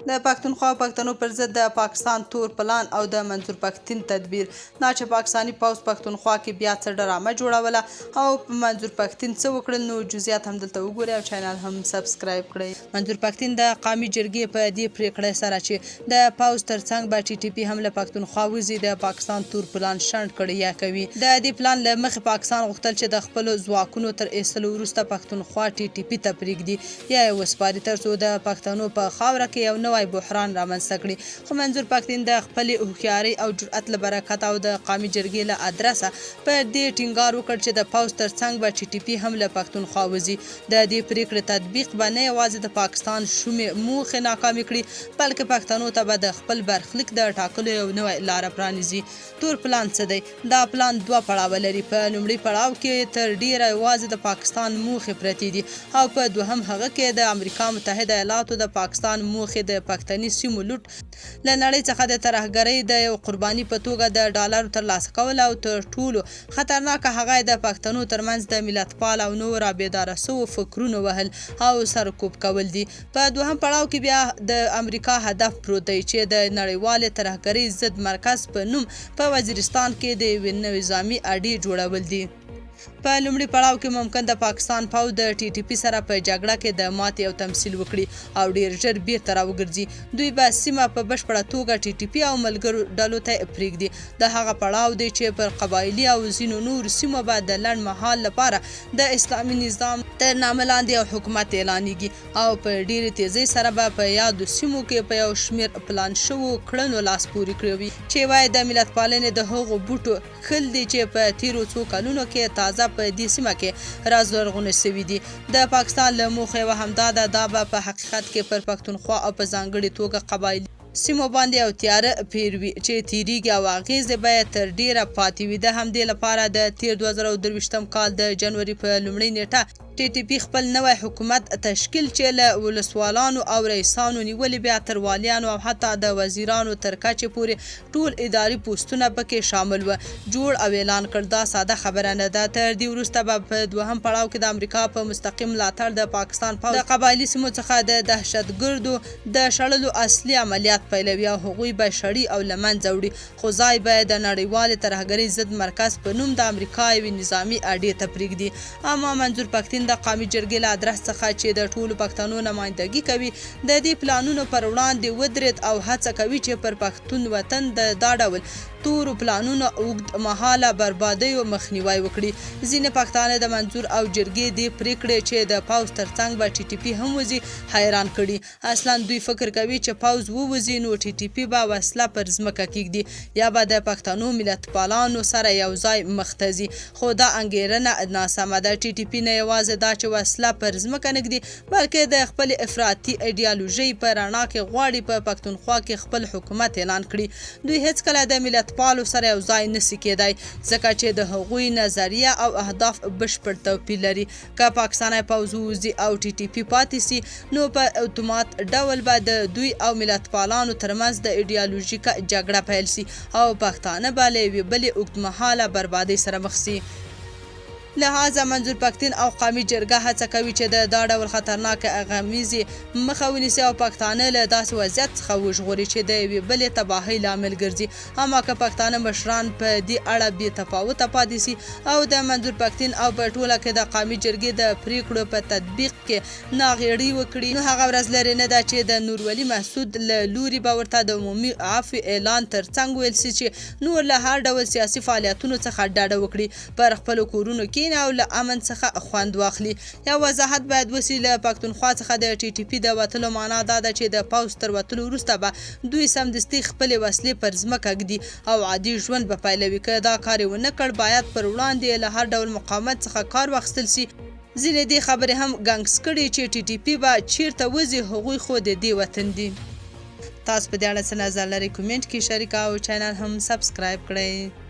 د پښتونخوا او پښتنو پر ضد د پاکستان تور پلان او د منظور پښتين تدبیر. نه چې پاکستاني پوځ پښتونخوا کې بیا څه ډرامه جوړوله او په منظور پښتين څه وکړل، نو جزئیات هم دلته وګورئ او چینل هم سبسکرایب کړئ. منظور پښتين د قومي جرګې په دې پریکړه سره چې د پوځ ترڅنګ به ټي ټي پي هم له پښتونخوا وځي، د پاکستان تور پلان شنډ کړی یا کوي. د دې پلان له مخې پاکستان غوښتل چې د خپل ځواکونو تر ایستلو وروسته پښتونخوا ټي ټي پي ته پرېږدي یا یې وسپاري ترڅو د پښتنو په خاوره کې یو نوی بحران رامنځته کړي. خو منظور پښتين د خپلې هوښیارۍ او جرأت له برکته او د قومي جرګې له ادرسه په دې ټینګار وکړ چې د پوځ ترڅنګ به ټي ټي پي هم له پښتونخوا وځي. د دې پریکړې تطبیق به نه یوازې د پاکستان شومې موخې ناکامې کړي، بلکې پښتنو ته به د خپل برخلیک د ټاکلو یو نوی لاره پرانیزي. تور پلان څه دی؟ دا پلان دوه پړاوه لري. په لومړي پړاو کې تر ډیره یوازې د پاکستان موخې پرتې دي او په دوهم هغه کې د امریکا متحده ایالاتو د پاکستان موخې د پښتني سیمو لوټ، له نړۍ څخه د ترهګرۍ د یو قرباني په توګه د ډالرو ترلاسه کول او تر ټولو خطرناکه هغه د پښتنو ترمنځ د ملتپال او نور رابېداره سوو فکرونو وهل او سرکوب کول دي. په دوهم پړاو کې بیا د امریکا هدف پروت دی چې د نړیوالې ترهګرۍ ضد مرکز په نوم په وزیرستان کې د یوې نظامي اډې جوړول دي. په لومړي پړاو کې ممکن د پاکستان پوځ د ټي ټي پي سره په جګړه کې د ماتې او تمثیل وکړي او ډیر ژر بیرته راوګرځي. دوی به سیمه په بشپړه توګه ټي ټي پي او ملګرو ډلو ته پرېږدي. د هغه پړاو دی چې پر قبایلي او ځینو نورو سیمو به د لنډ مهال لپاره د اسلامي نظام تر نامه لاندې یو حکومت اعلانېږي او په ډېرې تیزۍ سره به په یادو سیمو کې په یو شمېر پلان شوو کړنو لاس پورې کړي چې وایي د ملت پالنې د هغو بوټو خل دي چې په تیرو څو کلونو کې تازه په دې سیمه کې رازرغونه شوي دي. د پاکستان له موخې یوه همدا ده، دا به په حقیقت کې پر پښتونخوا او په ځانګړې توګه قبایلي سیمو باندې یو تیاره پیروي چې تیریږي او اغیزې به یې تر ډیره پاتې وي. د همدې لپاره د تیر 2023 کال د جنوري په لومړۍ نیټه ټي ټي پي خپل نوی حکومت تشکیل چې له ولسوالانو او رئیسانو نیولې بیا تر والیانو او حتی د وزیرانو تر کچې پورې ټول اداري پوسټونه پکې شامل و جوړ او اعلان کړ. دا ساده خبره نه ده. تر دې وروسته به په دوهم پړاو کې د امریکا په مستقیم ملاتړ د پاکستان پوځ د قبایلي سیمو څخه د دهشتګردو د شړلو اصلي عملیات پیلوي او هغوی به شړي او له منځه وړي، خو ځای به د نړیوالې ترهګرۍ ضد مرکز په نوم د امریکا یوې نظامي اډې ته پرېږدي. اما منظور پښتين د قومي جرګې له ادرس څخه چې د ټولو پښتنو نمایندګي کوي، د دې پلانونو پر وړاندې ودرېد او هڅه کوي چې پر پښتون وطن د دا ډول تورو پلانونو اوږد مهاله بربادیو مخنیوی وکړي. ځینې پښتانه د منظور او جرګې دې پریکړې چې د پوځ ترڅنګ به ټي ټي پي هم وځي حیران کړي. اصلا دوی فکر کوي چې پوځ ووځي نو ټي ټي پي به وسله پر ځمکه کېږدي یا به د پښتنو ملتپالانو سره یو ځای مخ ته ځي، خو دا انګېرنه ناسمه ده. ټي ټي پي نه یوازې دا چې وسله پر ځمکه نږدي، بلکې د خپل افراطي ایډیالوژۍ په رڼا کې غواړي په پښتونخوا کې خپل حکومت اعلان کړي. دوی هیڅکله د ملتپالو سره یو ځای نشي کېدای ځکه چې د هغوی نظریه او اهداف بشپړ توپیر لري. که پاکستاني پوځ ووځي او ټي ټي پي پاتې سي، نو په اتومات ډول به د دوی او ملتپالانو ترمنځ د ایډیالوژیکه جګړه پیل سي او پښتانه به له یوې بلې اوږدمهاله بربادۍ سره مخ سي. لہذا منظور پښتين او قومي جرګه هڅه کوي چې د دا ډول خطرناکه اغمیزې مخه ونیسي او پښتانه له داسې وضعیت څخه وژغوري چې د یوې بلې تباهۍ لامل ګرځي. اما که پښتانه مشران په دې اړه بې تفاوته پاتې سي او د منظور پښتين او په ټوله کې د قومي جرګې د پریکړو په تطبیق کې ناغېړي وکړي، نو هغه ورځ لرې نه ده چې د نورولي محسود له لوري به ورته د عمومي عفو اعلان ترڅنګ ویل سي چې نور له هر ډول سیاسي فعالیتونو څخه ډډه وکړي، پر خپلو کورونو کې او له امن څخه خوند واخلي. یا وضاحت باید وسي. له پښتونخوا څخه د ټي ټي پي د وتلو معنا دا ده چې د پوځ تر وتلو وروسته به دوی سمدستي خپلې وسلې پر ځمکه ږدي او عادي ژوند به پیلوي. که دا کار یې ونه کړ، باید پر وړاندې له هر ډول مقاومت څخه کار واخیستل سي. ځینې دې خبرې هم ګنګس کړي چې ټي ټي پي به چیرته وځي، هغوی خو د دې وطن دي. تاسو په دې اړه څه نظر لرئ؟ کومنټ کې شریک او چینل هم سبسکرایب کړئ.